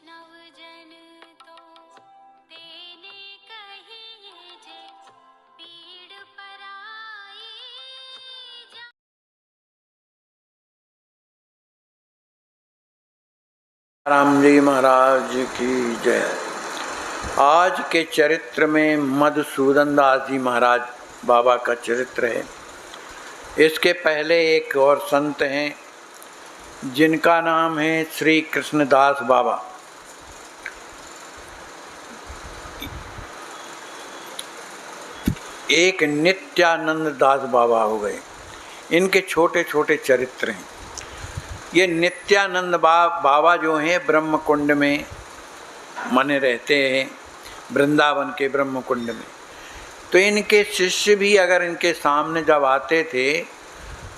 वैष्णव जन तो तेने कहिए जे पीड़ पराई जा। राम जी महाराज की जय। आज के चरित्र में मधुसूदन दास जी महाराज बाबा का चरित्र है। इसके पहले एक और संत हैं जिनका नाम है श्री कृष्णदास बाबा। एक नित्यानंद दास बाबा हो गए। इनके छोटे छोटे चरित्र हैं। ये नित्यानंद बाबा जो हैं ब्रह्म कुंड में मने रहते हैं, वृंदावन के ब्रह्म कुंड में। तो इनके शिष्य भी अगर इनके सामने जब आते थे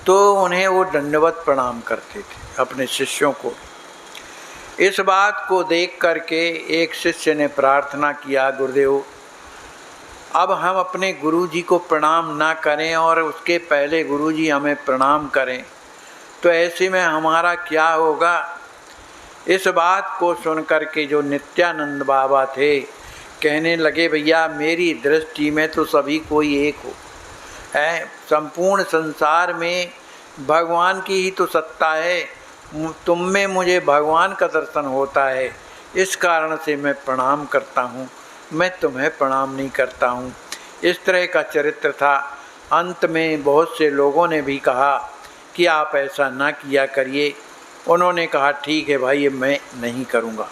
तो उन्हें वो दंडवत प्रणाम करते थे, अपने शिष्यों को। इस बात को देख करके एक शिष्य ने प्रार्थना किया, गुरुदेव अब हम अपने गुरुजी को प्रणाम ना करें और उसके पहले गुरुजी हमें प्रणाम करें तो ऐसे में हमारा क्या होगा। इस बात को सुन करके जो नित्यानंद बाबा थे कहने लगे, भैया मेरी दृष्टि में तो सभी कोई एक हो है, संपूर्ण संसार में भगवान की ही तो सत्ता है, तुम में मुझे भगवान का दर्शन होता है, इस कारण से मैं प्रणाम करता हूँ, मैं तुम्हें प्रणाम नहीं करता हूँ। इस तरह का चरित्र था। अंत में बहुत से लोगों ने भी कहा कि आप ऐसा ना किया करिए। उन्होंने कहा ठीक है भाई, मैं नहीं करूँगा।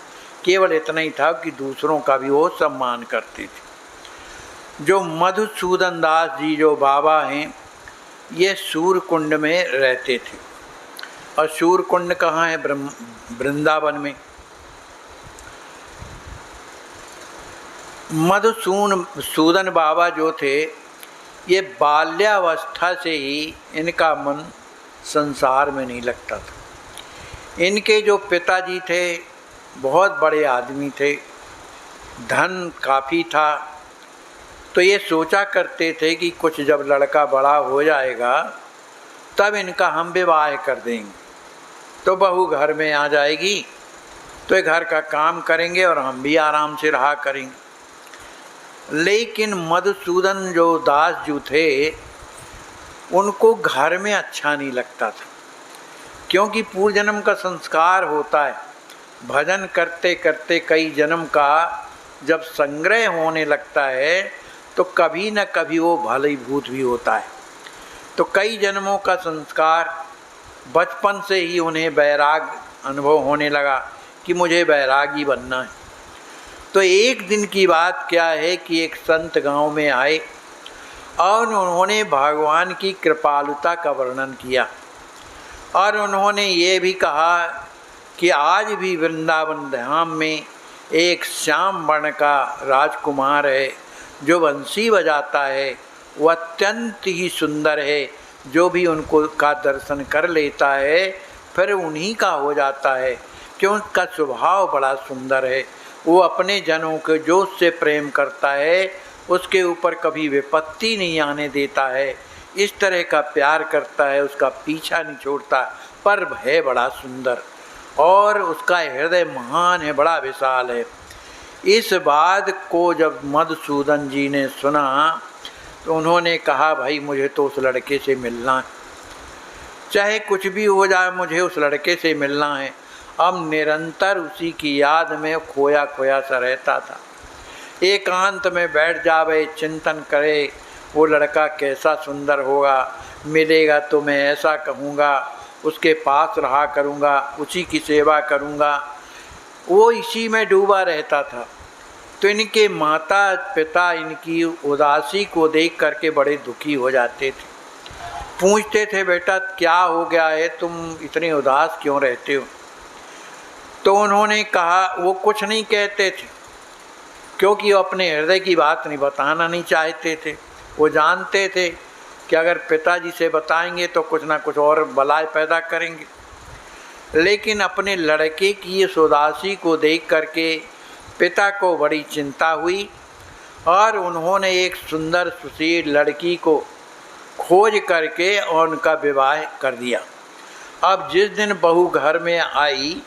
केवल इतना ही था कि दूसरों का भी वो सम्मान करते थे। जो मधुसूदन दास जी जो बाबा हैं ये सूर्यकुंड में रहते थे। और सूर्यकुंड कहाँ है? वृंदावन में। मधुसूदन बाबा जो थे ये बाल्यावस्था से ही इनका मन संसार में नहीं लगता था। इनके जो पिताजी थे बहुत बड़े आदमी थे, धन काफ़ी था। तो ये सोचा करते थे कि कुछ जब लड़का बड़ा हो जाएगा तब इनका हम विवाह कर देंगे, तो बहू घर में आ जाएगी तो ये घर का काम करेंगे और हम भी आराम से रहा करेंगे। लेकिन मधुसूदन जो दास जो थे उनको घर में अच्छा नहीं लगता था, क्योंकि पूर्व जन्म का संस्कार होता है। भजन करते करते कई जन्म का जब संग्रह होने लगता है तो कभी न कभी वो भलीभूत भी होता है। तो कई जन्मों का संस्कार, बचपन से ही उन्हें वैराग अनुभव होने लगा कि मुझे वैरागी बनना है। तो एक दिन की बात क्या है कि एक संत गांव में आए और उन्होंने भगवान की कृपालुता का वर्णन किया और उन्होंने ये भी कहा कि आज भी वृंदावन धाम में एक श्याम वर्ण का राजकुमार है जो बंसी बजाता है, वो अत्यंत ही सुंदर है। जो भी उनको का दर्शन कर लेता है फिर उन्हीं का हो जाता है, क्यों उसका स्वभाव बड़ा सुंदर है। वो अपने जनों के जो उससे प्रेम करता है उसके ऊपर कभी विपत्ति नहीं आने देता है, इस तरह का प्यार करता है, उसका पीछा नहीं छोड़ता, पर है बड़ा सुंदर और उसका हृदय महान है, बड़ा विशाल है। इस बात को जब मधुसूदन जी ने सुना तो उन्होंने कहा, भाई मुझे तो उस लड़के से मिलना है, चाहे कुछ भी हो जाए मुझे उस लड़के से मिलना है। अब निरंतर उसी की याद में खोया खोया सा रहता था। एकांत में बैठ जावे, चिंतन करे वो लड़का कैसा सुंदर होगा, मिलेगा तो मैं ऐसा कहूँगा, उसके पास रहा करूँगा, उसी की सेवा करूँगा। वो इसी में डूबा रहता था। तो इनके माता पिता इनकी उदासी को देख करके बड़े दुखी हो जाते थे। पूछते थे, बेटा क्या हो गया है, तुम इतने उदास क्यों रहते हो? तो उन्होंने कहा, वो कुछ नहीं कहते थे क्योंकि वो अपने हृदय की बात नहीं बताना नहीं चाहते थे। वो जानते थे कि अगर पिताजी से बताएंगे तो कुछ ना कुछ और बलाय पैदा करेंगे। लेकिन अपने लड़के की इस उदासी को देख करके पिता को बड़ी चिंता हुई और उन्होंने एक सुंदर सुशील लड़की को खोज करके और उनका विवाह कर दिया। अब जिस दिन बहू घर में आई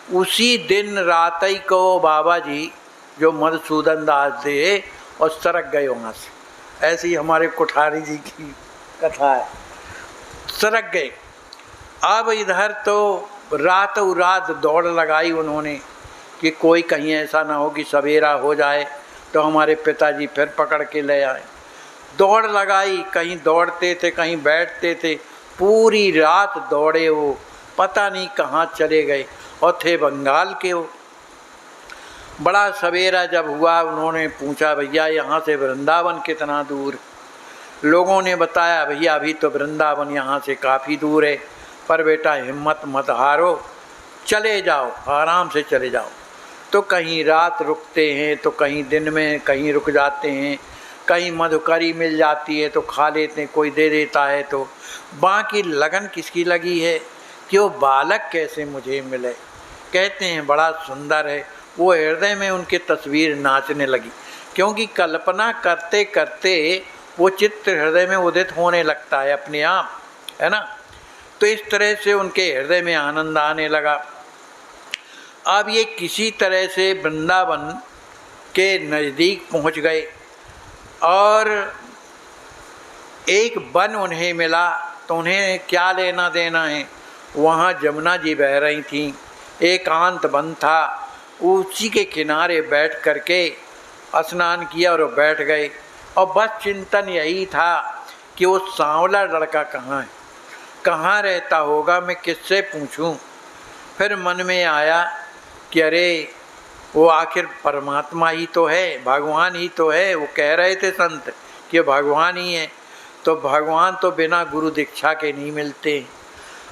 उसी दिन रात ही को बाबा जी जो मधुसूदन दास थे और सरक गए वहाँ से। ऐसी हमारे कुठारी जी की कथा है, सरक गए। अब इधर तो रातों रात दौड़ लगाई उन्होंने कि कोई कहीं ऐसा ना हो कि सवेरा हो जाए तो हमारे पिताजी फिर पकड़ के ले आए। दौड़ लगाई, कहीं दौड़ते थे कहीं बैठते थे, पूरी रात दौड़े वो, पता नहीं कहाँ चले गए, और थे बंगाल के वो। बड़ा सवेरा जब हुआ उन्होंने पूछा, भैया यहाँ से वृंदावन कितना दूर? लोगों ने बताया, भैया अभी तो वृंदावन यहाँ से काफ़ी दूर है, पर बेटा हिम्मत मत हारो, चले जाओ, आराम से चले जाओ। तो कहीं रात रुकते हैं तो कहीं दिन में कहीं रुक जाते हैं, कहीं मधुकरी मिल जाती है तो खा लेते हैं, कोई दे देता है तो। बाकी लगन किसकी लगी है कि वो बालक कैसे मुझे मिले। कहते हैं बड़ा सुंदर है, वो हृदय में उनकी तस्वीर नाचने लगी, क्योंकि कल्पना करते करते वो चित्र हृदय में उदित होने लगता है अपने आप, है ना। तो इस तरह से उनके हृदय में आनंद आने लगा। अब ये किसी तरह से वृंदावन के नज़दीक पहुंच गए और एक वन उन्हें मिला। तो उन्हें क्या लेना देना है, वहाँ जमुना जी बह रही थीं, एकांत वन था, उसी के किनारे बैठ करके स्नान किया और बैठ गए। और बस चिंतन यही था कि वो सांवला लड़का कहाँ है, कहाँ रहता होगा, मैं किससे पूछूं। फिर मन में आया कि अरे वो आखिर परमात्मा ही तो है, भगवान ही तो है। वो कह रहे थे संत कि भगवान ही है, तो भगवान तो बिना गुरु दीक्षा के नहीं मिलते।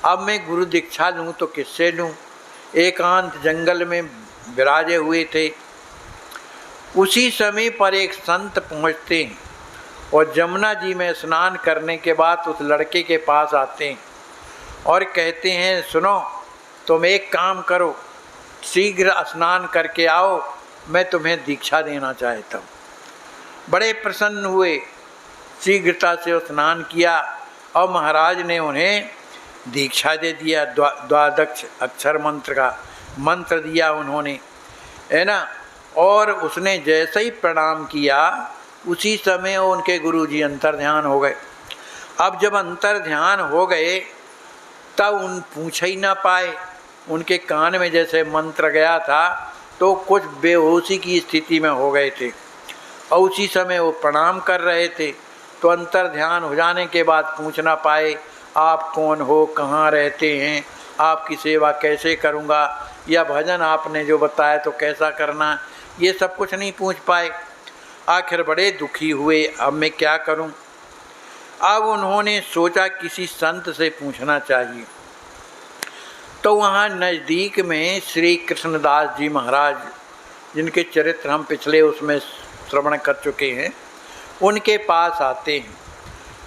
अब मैं गुरु दीक्षा लूँ तो किससे लूँ? एकांत जंगल में विराजे हुए थे। उसी समय पर एक संत पहुँचते हैं और जमुना जी में स्नान करने के बाद उस लड़के के पास आते हैं और कहते हैं, सुनो तुम एक काम करो, शीघ्र स्नान करके आओ, मैं तुम्हें दीक्षा देना चाहता हूँ। बड़े प्रसन्न हुए, शीघ्रता से स्नान किया और महाराज ने उन्हें दीक्षा दे दिया। द्वादश अक्षर मंत्र का मंत्र दिया उन्होंने, है ना। और उसने जैसे ही प्रणाम किया उसी समय उनके गुरुजी अंतर ध्यान हो गए। अब जब अंतर ध्यान हो गए तब उन पूछ ही ना पाए, उनके कान में जैसे मंत्र गया था तो कुछ बेहोशी की स्थिति में हो गए थे और उसी समय वो प्रणाम कर रहे थे। तो अंतर ध्यान हो जाने के बाद पूछ ना पाए, आप कौन हो, कहाँ रहते हैं, आपकी सेवा कैसे करूँगा, या भजन आपने जो बताया तो कैसा करना, ये सब कुछ नहीं पूछ पाए। आखिर बड़े दुखी हुए, अब मैं क्या करूं। अब उन्होंने सोचा किसी संत से पूछना चाहिए। तो वहाँ नज़दीक में श्री कृष्णदास जी महाराज, जिनके चरित्र हम पिछले उसमें श्रवण कर चुके हैं, उनके पास आते हैं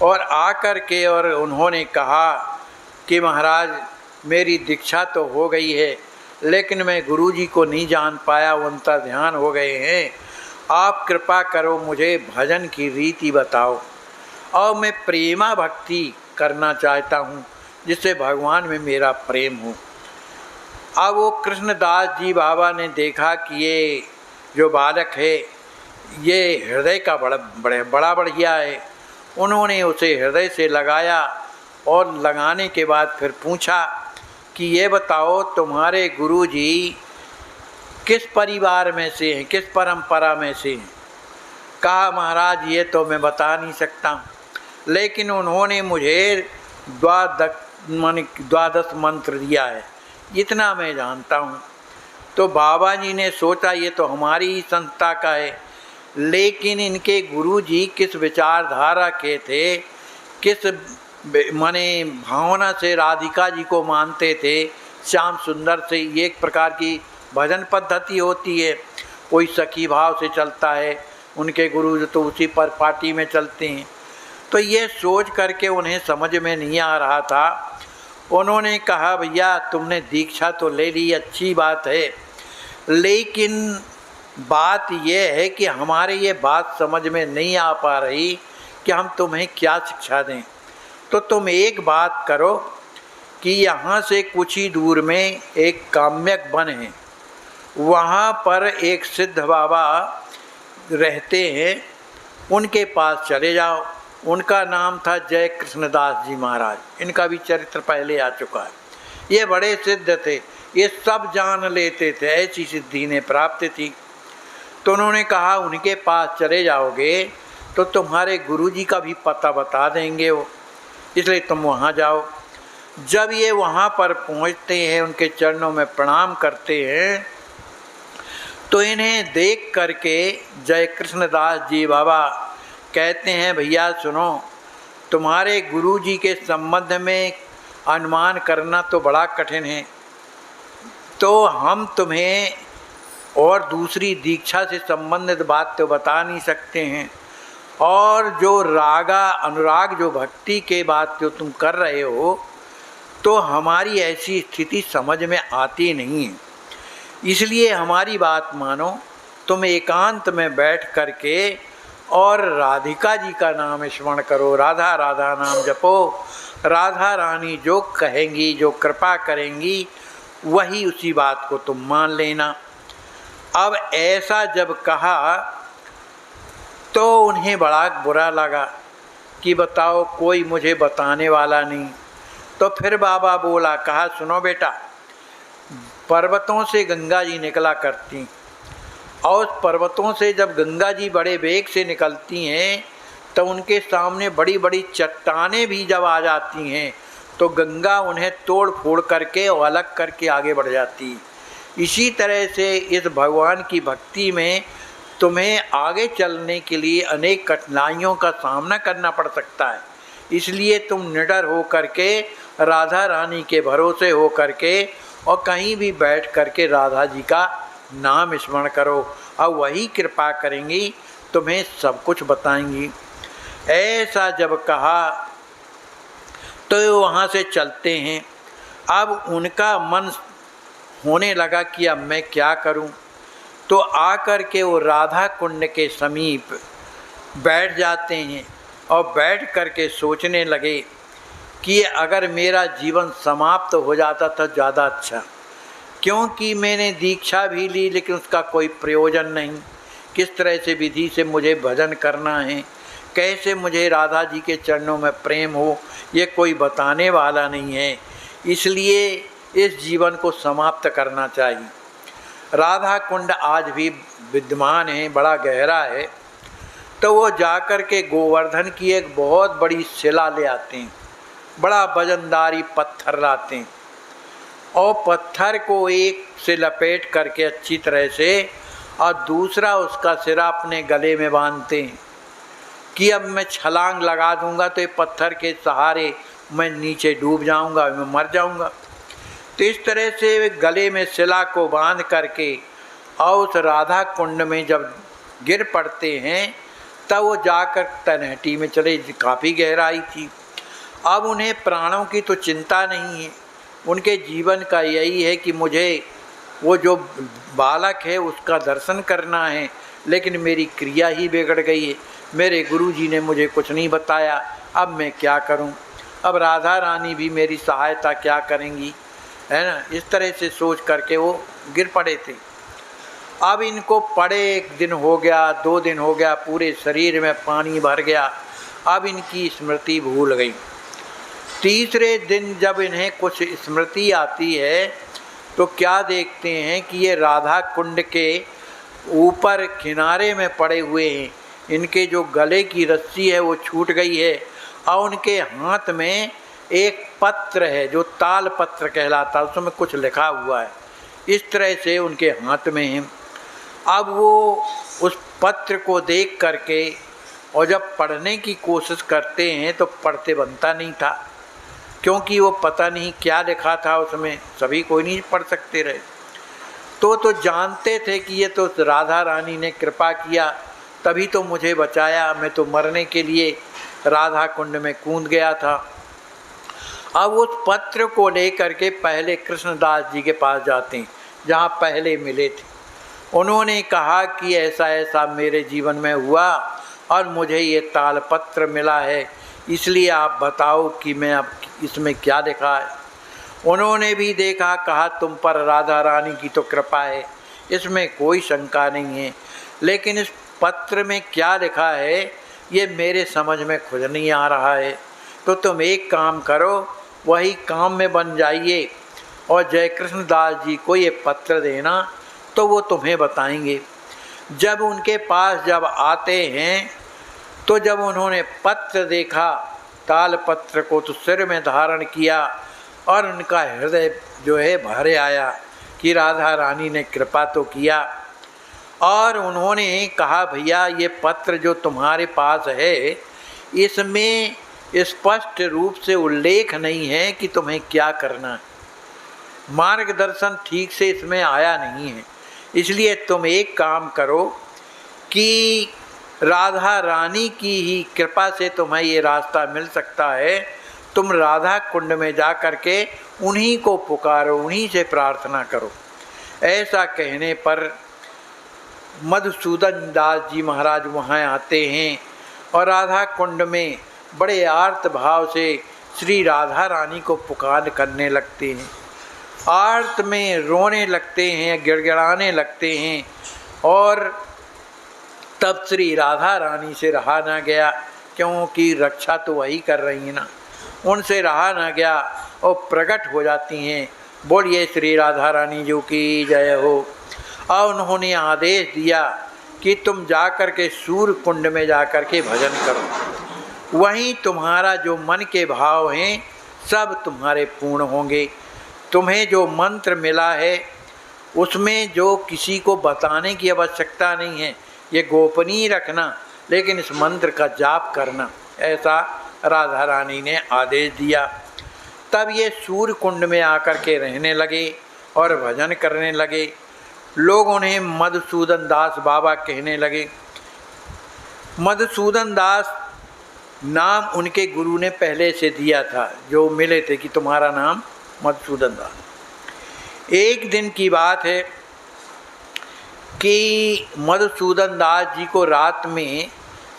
और आकर के और उन्होंने कहा कि महाराज मेरी दीक्षा तो हो गई है, लेकिन मैं गुरुजी को नहीं जान पाया, वो अंतर ध्यान हो गए हैं। आप कृपा करो, मुझे भजन की रीति बताओ और मैं प्रेमा भक्ति करना चाहता हूँ, जिससे भगवान में मेरा प्रेम हो। अब वो कृष्णदास जी बाबा ने देखा कि ये जो बालक है ये हृदय का बड़ा बढ़िया है। उन्होंने उसे हृदय से लगाया और लगाने के बाद फिर पूछा कि ये बताओ तुम्हारे गुरुजी किस परिवार में से हैं, किस परंपरा में से हैं। कहा महाराज ये तो मैं बता नहीं सकता, लेकिन उन्होंने मुझे द्वादश मंत्र दिया है, इतना मैं जानता हूँ। तो बाबा जी ने सोचा ये तो हमारी ही संस्था का है, लेकिन इनके गुरुजी किस विचारधारा के थे, किस माने भावना से राधिका जी को मानते थे, श्याम सुंदर से। ये एक प्रकार की भजन पद्धति होती है, कोई सखी भाव से चलता है, उनके गुरु तो उसी पर पार्टी में चलते हैं। तो ये सोच करके उन्हें समझ में नहीं आ रहा था। उन्होंने कहा भैया तुमने दीक्षा तो ले ली, अच्छी बात है, लेकिन बात यह है कि हमारे ये बात समझ में नहीं आ पा रही कि हम तुम्हें क्या शिक्षा दें। तो तुम एक बात करो कि यहाँ से कुछ ही दूर में एक काम्यक वन है, वहाँ पर एक सिद्ध बाबा रहते हैं, उनके पास चले जाओ। उनका नाम था जय कृष्णदास जी महाराज। इनका भी चरित्र पहले आ चुका है। ये बड़े सिद्ध थे, ये सब जान लेते थे, ऐसी सिद्धि ने प्राप्त थी। तो उन्होंने कहा उनके पास चले जाओगे तो तुम्हारे गुरुजी का भी पता बता देंगे वो, इसलिए तुम वहाँ जाओ। जब ये वहाँ पर पहुँचते हैं, उनके चरणों में प्रणाम करते हैं, तो इन्हें देख करके जय कृष्णदास जी बाबा कहते हैं, भैया सुनो, तुम्हारे गुरुजी के संबंध में अनुमान करना तो बड़ा कठिन है, तो हम तुम्हें और दूसरी दीक्षा से संबंधित बात तो बता नहीं सकते हैं, और जो रागा अनुराग जो भक्ति के बात जो तुम कर रहे हो, तो हमारी ऐसी स्थिति समझ में आती नहीं है। इसलिए हमारी बात मानो, तुम एकांत में बैठ करके और राधिका जी का नाम स्मरण करो, राधा राधा नाम जपो। राधा रानी जो कहेंगी, जो कृपा करेंगी, वही उसी बात को तुम मान लेना। अब ऐसा जब कहा तो उन्हें बड़ा बुरा लगा कि बताओ कोई मुझे बताने वाला नहीं। तो फिर बाबा बोला, कहा सुनो बेटा, पर्वतों से गंगा जी निकला करती, और पर्वतों से जब गंगा जी बड़े वेग से निकलती हैं तो उनके सामने बड़ी बड़ी चट्टानें भी जब आ जाती हैं तो गंगा उन्हें तोड़ फोड़ करके और अलग करके आगे बढ़ जाती है। इसी तरह से इस भगवान की भक्ति में तुम्हें आगे चलने के लिए अनेक कठिनाइयों का सामना करना पड़ सकता है। इसलिए तुम निडर हो करके राधा रानी के भरोसे हो करके और कहीं भी बैठ करके राधा जी का नाम स्मरण करो, और वही कृपा करेंगी, तुम्हें सब कुछ बताएंगी। ऐसा जब कहा तो वहाँ से चलते हैं। अब उनका मन होने लगा कि अब मैं क्या करूं, तो आकर के वो राधा कुंड के समीप बैठ जाते हैं और बैठ करके सोचने लगे कि अगर मेरा जीवन समाप्त हो जाता तो ज़्यादा अच्छा, क्योंकि मैंने दीक्षा भी ली लेकिन उसका कोई प्रयोजन नहीं। किस तरह से विधि से मुझे भजन करना है, कैसे मुझे राधा जी के चरणों में प्रेम हो, ये कोई बताने वाला नहीं है। इसलिए इस जीवन को समाप्त करना चाहिए। राधा कुंड आज भी विद्यमान है, बड़ा गहरा है। तो वो जाकर के गोवर्धन की एक बहुत बड़ी शिला ले आते हैं, बड़ा वजनदारी पत्थर लाते हैं, और पत्थर को एक से लपेट करके अच्छी तरह से और दूसरा उसका सिरा अपने गले में बांधते हैं कि अब मैं छलांग लगा दूंगा तो ये पत्थर के सहारे मैं नीचे डूब जाऊंगा, मैं मर जाऊंगा। तो इस तरह से गले में शिला को बांध करके और उस राधा कुंड में जब गिर पड़ते हैं तब वो जाकर तलहटी में चले, काफ़ी गहराई थी। अब उन्हें प्राणों की तो चिंता नहीं है, उनके जीवन का यही है कि मुझे वो जो बालक है उसका दर्शन करना है, लेकिन मेरी क्रिया ही बिगड़ गई है, मेरे गुरुजी ने मुझे कुछ नहीं बताया, अब मैं क्या करूं, अब राधा रानी भी मेरी सहायता क्या करेंगी, है ना। इस तरह से सोच करके वो गिर पड़े थे। अब इनको पड़े 1 दिन हो गया, 2 दिन हो गया, पूरे शरीर में पानी भर गया, अब इनकी स्मृति भूल गई। तीसरे दिन जब इन्हें कुछ स्मृति आती है तो क्या देखते हैं कि ये राधा कुंड के ऊपर किनारे में पड़े हुए हैं, इनके जो गले की रस्सी है वो छूट गई है, और उनके हाथ में एक पत्र है जो ताल पत्र कहलाता है, उसमें कुछ लिखा हुआ है, इस तरह से उनके हाथ में है। अब वो उस पत्र को देख करके और जब पढ़ने की कोशिश करते हैं तो पढ़ते बनता नहीं था, क्योंकि वो पता नहीं क्या लिखा था उसमें, सभी कोई नहीं पढ़ सकते रहे। तो जानते थे कि ये तो राधा रानी ने कृपा किया, तभी तो मुझे बचाया, मैं तो मरने के लिए राधा कुंड में कूद गया था। अब उस पत्र को लेकर के पहले कृष्णदास जी के पास जाते हैं जहाँ पहले मिले थे। उन्होंने कहा कि ऐसा ऐसा मेरे जीवन में हुआ और मुझे ये तालपत्र मिला है, इसलिए आप बताओ कि मैं अब इसमें क्या लिखा है। उन्होंने भी देखा, कहा तुम पर राधा रानी की तो कृपा है, इसमें कोई शंका नहीं है, लेकिन इस पत्र में क्या लिखा है ये मेरे समझ में खुद नहीं आ रहा है। तो तुम एक काम करो, वही काम में बन जाइए और जय कृष्ण दास जी को ये पत्र देना, तो वो तुम्हें बताएंगे। जब उनके पास जब आते हैं तो जब उन्होंने पत्र देखा, ताल पत्र को, तो सिर में धारण किया और उनका हृदय जो है भरे आया कि राधा रानी ने कृपा तो किया। और उन्होंने कहा, भैया ये पत्र जो तुम्हारे पास है इसमें स्पष्ट रूप से उल्लेख नहीं है कि तुम्हें क्या करना है, मार्गदर्शन ठीक से इसमें आया नहीं है, इसलिए तुम एक काम करो कि राधा रानी की ही कृपा से तुम्हें ये रास्ता मिल सकता है, तुम राधा कुंड में जा कर के उन्हीं को पुकारो, उन्हीं से प्रार्थना करो। ऐसा कहने पर मधुसूदन दास जी महाराज वहाँ आते हैं और राधा कुंड में बड़े आर्त भाव से श्री राधा रानी को पुकार करने लगते हैं, आर्त में रोने लगते हैं, गिड़गिड़ाने लगते हैं। और तब श्री राधा रानी से रहा ना गया, क्योंकि रक्षा तो वही कर रही है ना, उनसे रहा ना गया और प्रकट हो जाती हैं, बोलिए श्री राधा रानी जो की जय हो। और उन्होंने आदेश दिया कि तुम जा कर के सूर्य कुंड में जा कर के भजन करो, वहीं तुम्हारा जो मन के भाव हैं सब तुम्हारे पूर्ण होंगे। तुम्हें जो मंत्र मिला है उसमें जो किसी को बताने की आवश्यकता नहीं है, ये गोपनीय रखना, लेकिन इस मंत्र का जाप करना, ऐसा राधा रानी ने आदेश दिया। तब ये सूर्य कुंड में आकर के रहने लगे और भजन करने लगे। लोग उन्हें मधुसूदन दास बाबा कहने लगे। मधुसूदन दास नाम उनके गुरु ने पहले से दिया था, जो मिले थे कि तुम्हारा नाम मधुसूदन दास। एक दिन की बात है कि मधुसूदन दास जी को रात में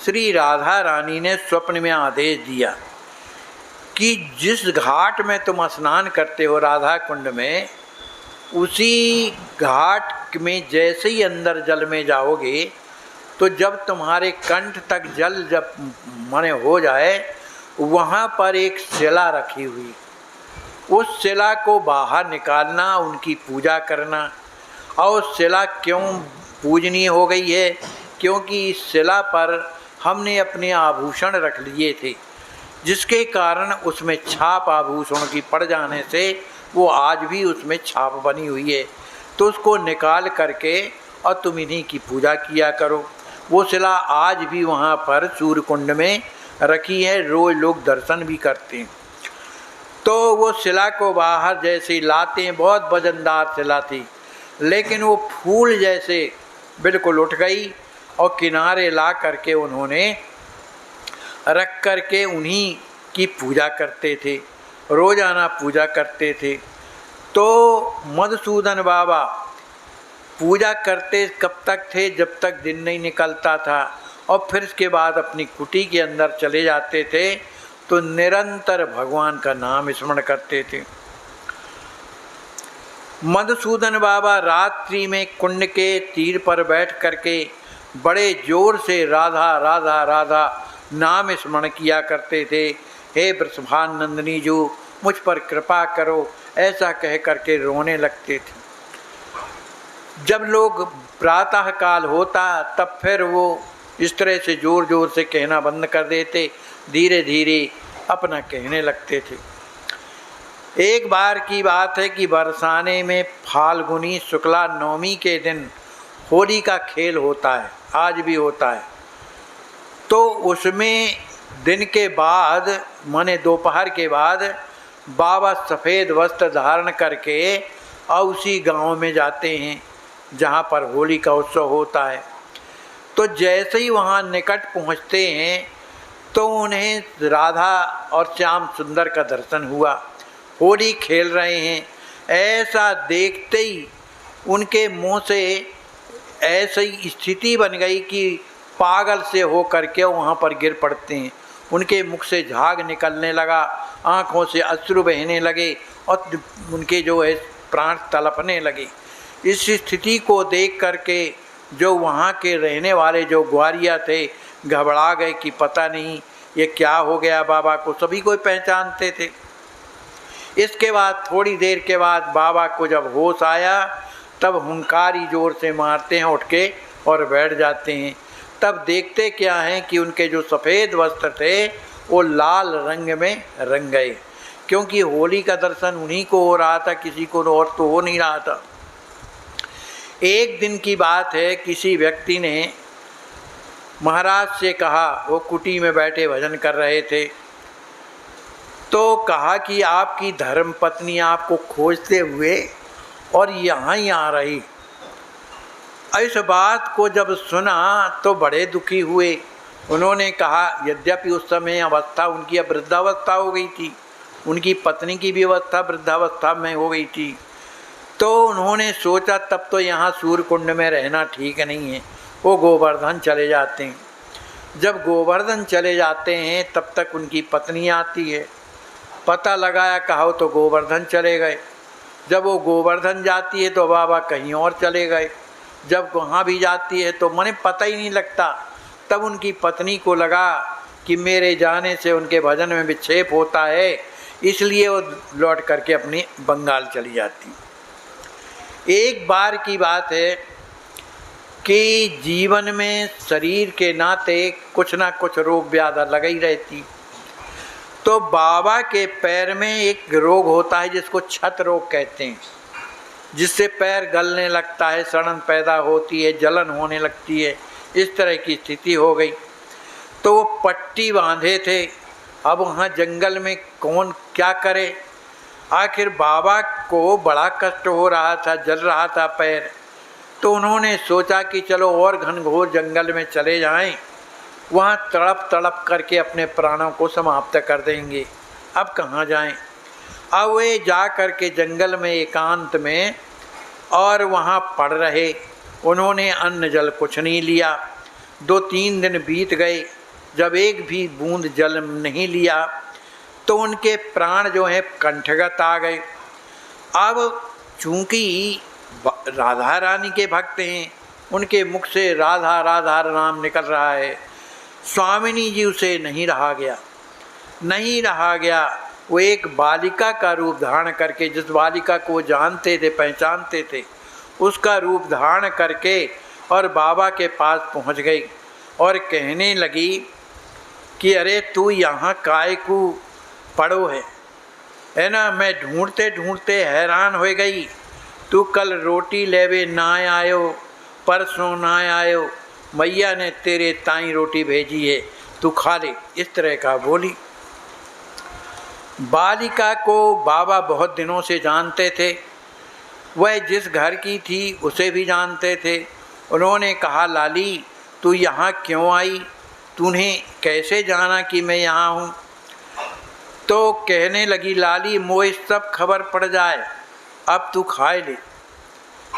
श्री राधा रानी ने स्वप्न में आदेश दिया कि जिस घाट में तुम स्नान करते हो राधा कुंड में, उसी घाट में जैसे ही अंदर जल में जाओगे तो जब तुम्हारे कंठ तक जल जब मने हो जाए, वहाँ पर एक शिला रखी हुई, उस शिला को बाहर निकालना, उनकी पूजा करना। और शिला क्यों पूजनीय हो गई है? क्योंकि इस शिला पर हमने अपने आभूषण रख लिए थे, जिसके कारण उसमें छाप आभूषणों की पड़ जाने से वो आज भी उसमें छाप बनी हुई है। तो उसको निकाल करके और तुम इन्हीं की पूजा किया करो। वो शिला आज भी वहाँ पर सूर्य कुंड में रखी है, रोज लोग दर्शन भी करते हैं। तो वो शिला को बाहर जैसे लाते हैं, बहुत वजनदार शिला थी, लेकिन वो फूल जैसे बिल्कुल उठ गई और किनारे ला करके उन्होंने रख करके उन्हीं की पूजा करते थे, रोजाना पूजा करते थे। तो मधुसूदन बाबा पूजा करते कब तक थे? जब तक दिन नहीं निकलता था, और फिर इसके बाद अपनी कुटी के अंदर चले जाते थे तो निरंतर भगवान का नाम स्मरण करते थे। मधुसूदन बाबा रात्रि में कुंड के तीर पर बैठ करके बड़े जोर से राधा राधा राधा नाम स्मरण किया करते थे। हे वृषभान नंदिनी जो मुझ पर कृपा करो, ऐसा कह करके रोने लगते थे। जब लोग प्रातः काल होता तब फिर वो इस तरह से जोर जोर से कहना बंद कर देते, धीरे धीरे अपना कहने लगते थे। एक बार की बात है कि बरसाने में फाल्गुनी शुक्ला नवमी के दिन होली का खेल होता है, आज भी होता है। तो उसमें दिन के बाद माने दोपहर के बाद बाबा सफ़ेद वस्त्र धारण करके और उसी गांव में जाते हैं जहां पर होली का उत्सव होता है। तो जैसे ही वहां निकट पहुंचते हैं तो उन्हें राधा और श्याम सुंदर का दर्शन हुआ, होली खेल रहे हैं। ऐसा देखते ही उनके मुंह से ऐसी स्थिति बन गई कि पागल से हो करके वहाँ पर गिर पड़ते हैं। उनके मुख से झाग निकलने लगा, आँखों से अश्रु बहने लगे और उनके जो है प्राण तड़पने लगे। इस स्थिति को देख करके जो वहाँ के रहने वाले जो ग्वारिया थे घबरा गए कि पता नहीं ये क्या हो गया बाबा को। सभी कोई पहचानते थे। इसके बाद थोड़ी देर के बाद बाबा को जब होश आया तब हुंकारी जोर से मारते हैं उठ के और बैठ जाते हैं। तब देखते क्या हैं कि उनके जो सफ़ेद वस्त्र थे वो लाल रंग में रंग गए, क्योंकि होली का दर्शन उन्हीं को हो रहा था, किसी को और तो हो नहीं रहा था। एक दिन की बात है, किसी व्यक्ति ने महाराज से कहा, वो कुटी में बैठे भजन कर रहे थे, तो कहा कि आपकी धर्मपत्नी आपको खोजते हुए और यहाँ ही आ रही। इस बात को जब सुना तो बड़े दुखी हुए। उन्होंने कहा, यद्यपि उस समय अवस्था उनकी अब वृद्धावस्था हो गई थी, उनकी पत्नी की भी अवस्था वृद्धावस्था में हो गई थी, तो उन्होंने सोचा तब तो यहाँ सूर्यकुंड में रहना ठीक नहीं है, वो गोवर्धन चले जाते हैं। जब गोवर्धन चले जाते हैं तब तक उनकी पत्नी आती है। पता लगाया कहो तो गोवर्धन चले गए। जब वो गोवर्धन जाती है तो बाबा कहीं और चले गए। जब वहाँ भी जाती है तो मने पता ही नहीं लगता। तब उनकी पत्नी को लगा कि मेरे जाने से उनके भजन में विक्षेप होता है, इसलिए वो लौट करके अपनी बंगाल चली जाती। एक बार की बात है कि जीवन में शरीर के नाते कुछ ना कुछ रोग व्याधि लगी रहती। तो बाबा के पैर में एक रोग होता है जिसको छत रोग कहते हैं, जिससे पैर गलने लगता है, सड़न पैदा होती है, जलन होने लगती है। इस तरह की स्थिति हो गई। तो वो पट्टी बांधे थे। अब वहाँ जंगल में कौन क्या करे। आखिर बाबा को बड़ा कष्ट हो रहा था, जल रहा था पैर। तो उन्होंने सोचा कि चलो और घनघोर जंगल में चले जाएं, वहाँ तड़प तड़प करके अपने प्राणों को समाप्त कर देंगे। अब कहाँ जाएं। अब वे जा कर के जंगल में एकांत में और वहाँ पड़ रहे। उन्होंने अन्न जल कुछ नहीं लिया। 2-3 दिन बीत गए। जब एक भी बूंद जल नहीं लिया तो उनके प्राण जो हैं कंठगत आ गए। अब चूँकि राधा रानी के भक्त हैं, उनके मुख से राधा राधा नाम निकल रहा है, स्वामिनी जी उसे नहीं रहा गया। वो एक बालिका का रूप धारण करके, जिस बालिका को जानते थे पहचानते थे, उसका रूप धारण करके और बाबा के पास पहुंच गई और कहने लगी कि अरे तू यहाँ काय को पड़ो है ना। मैं ढूंढते ढूंढते हैरान हो गई। तू कल रोटी लेवे ना आयो, परसों ना आयो, मैया ने तेरे ताई रोटी भेजी है, तू खा ले। इस तरह का बोली। बालिका को बाबा बहुत दिनों से जानते थे। वह जिस घर की थी उसे भी जानते थे। उन्होंने कहा, लाली तू यहाँ क्यों आई, तूने कैसे जाना कि मैं यहाँ हूँ। तो कहने लगी, लाली मोए सब खबर पड़ जाए, अब तू खाए ले।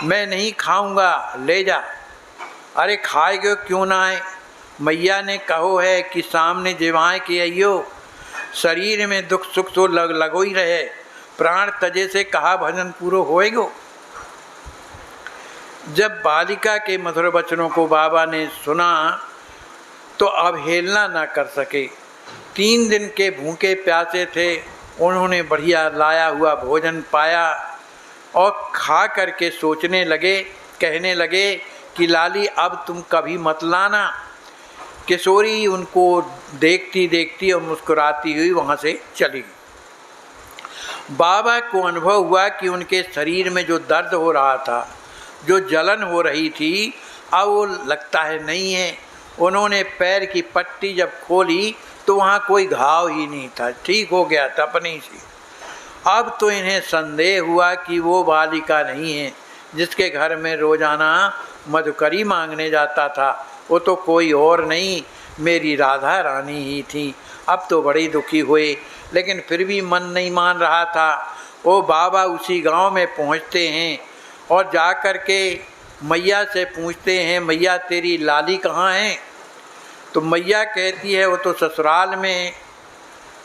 मैं नहीं खाऊंगा, ले जा। अरे खाएगे क्यों ना है, मैया ने कहो है कि सामने जिवाएँ के अयो, शरीर में दुख सुख तो लगो ही रहे, प्राण तजे से कहा भजन पूरो होएगो। जब बालिका के मधुर वचनों को बाबा ने सुना तो अवहेलना ना कर सके। 3 दिन के भूखे प्यासे थे, उन्होंने बढ़िया लाया हुआ भोजन पाया और खा करके सोचने लगे, कहने लगे कि लाली अब तुम कभी मत लाना। किशोरी उनको देखती देखती और मुस्कुराती हुई वहाँ से चली गई। बाबा को अनुभव हुआ कि उनके शरीर में जो दर्द हो रहा था, जो जलन हो रही थी, अब वो लगता है नहीं है। उन्होंने पैर की पट्टी जब खोली तो वहाँ कोई घाव ही नहीं था, ठीक हो गया था अपने से। अब तो इन्हें संदेह हुआ कि वो बालिका नहीं है जिसके घर में रोजाना मधुकरी मांगने जाता था, वो तो कोई और नहीं, मेरी राधा रानी ही थी। अब तो बड़ी दुखी हुए, लेकिन फिर भी मन नहीं मान रहा था। वो बाबा उसी गांव में पहुंचते हैं और जा कर के मैया से पूछते हैं, मैया तेरी लाली कहाँ है। तो मैया कहती है वो तो ससुराल में।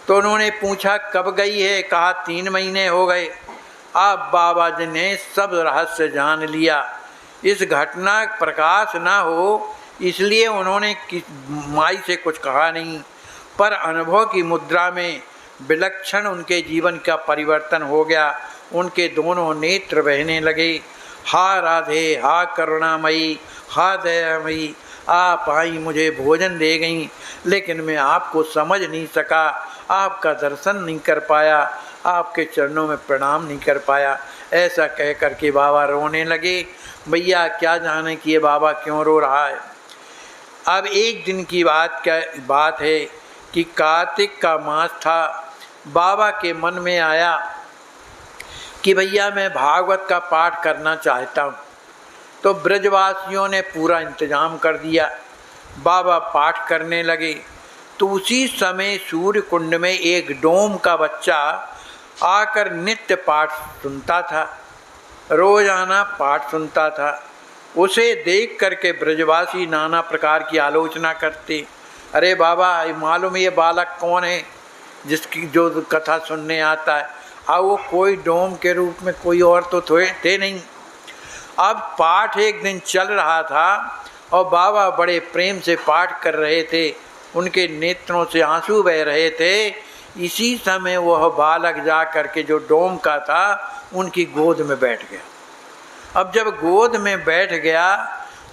तो उन्होंने पूछा कब गई है? कहा 3 महीने हो गए। अब बाबा जी ने सब रहस्य जान लिया। इस घटना प्रकाश ना हो इसलिए उन्होंने माई से कुछ कहा नहीं, पर अनुभव की मुद्रा में विलक्षण उनके जीवन का परिवर्तन हो गया। उनके दोनों नेत्र बहने लगे। हा राधे, हा करुणामयी, हा दयामयी, आप आई मुझे भोजन दे गई, लेकिन मैं आपको समझ नहीं सका, आपका दर्शन नहीं कर पाया, आपके चरणों में प्रणाम नहीं कर पाया। ऐसा कह कर के बाबा रोने लगे। भैया क्या जाने कि ये बाबा क्यों रो रहा है। अब एक दिन की बात है कि कार्तिक का मास था। बाबा के मन में आया कि भैया मैं भागवत का पाठ करना चाहता हूँ। तो ब्रजवासियों ने पूरा इंतजाम कर दिया। बाबा पाठ करने लगे। तो उसी समय सूर्य कुंड में एक डोम का बच्चा आकर नित्य पाठ सुनता था, रोजाना पाठ सुनता था। उसे देख करके ब्रजवासी नाना प्रकार की आलोचना करते। अरे बाबा, मालूम ये बालक कौन है जिसकी जो कथा सुनने आता है? अब वो कोई डोम के रूप में कोई और तो थे नहीं। अब पाठ एक दिन चल रहा था और बाबा बड़े प्रेम से पाठ कर रहे थे। उनके नेत्रों से आंसू बह रहे थे। इसी समय वह बालक जा करके जो डोम का था उनकी गोद में बैठ गया। अब जब गोद में बैठ गया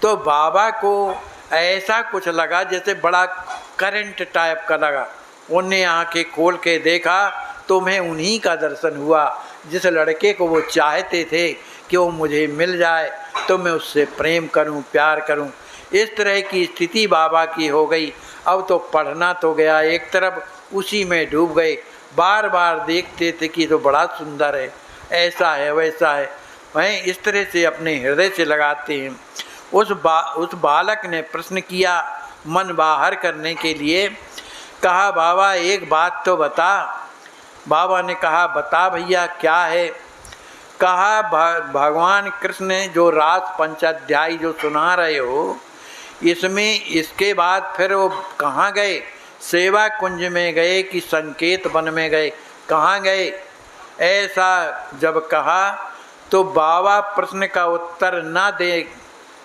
तो बाबा को ऐसा कुछ लगा जैसे बड़ा करंट टाइप का लगा। उन्हें आंखें खोल के देखा तो मैं उन्हीं का दर्शन हुआ जिस लड़के को वो चाहते थे कि वो मुझे मिल जाए तो मैं उससे प्रेम करूं, प्यार करूं। इस तरह की स्थिति बाबा की हो गई। अब तो पढ़ना तो गया एक तरफ, उसी में डूब गए। बार बार देखते थे कि तो बड़ा सुंदर है, ऐसा है वैसा है, वहीं इस तरह से अपने हृदय से लगाते हैं। उस बालक ने प्रश्न किया मन बाहर करने के लिए। कहा बाबा एक बात तो बता। बाबा ने कहा बता भैया क्या है। कहा भगवान कृष्ण ने जो रास पंचाध्यायी जो सुना रहे हो इसमें इसके बाद फिर वो कहाँ गए? सेवा कुंज में गए कि संकेत वन में गए? कहाँ गए? ऐसा जब कहा तो बाबा प्रश्न का उत्तर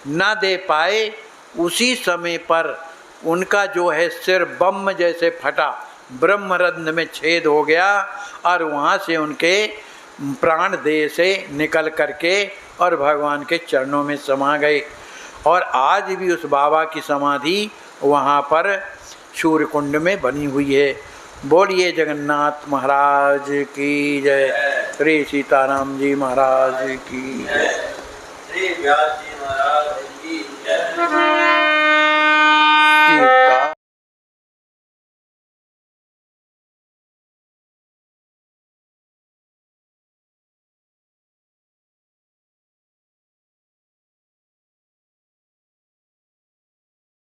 न दे पाए। उसी समय पर उनका जो है सिर बम जैसे फटा, ब्रह्मरंध्र में छेद हो गया और वहाँ से उनके प्राण देह से निकल करके और भगवान के चरणों में समा गए। और आज भी उस बाबा की समाधि वहाँ पर सूर्य कुंड में बनी हुई है। बोलिए जगन्नाथ महाराज की जय। श्री सीताराम जी महाराज की जय। श्री व्यास जी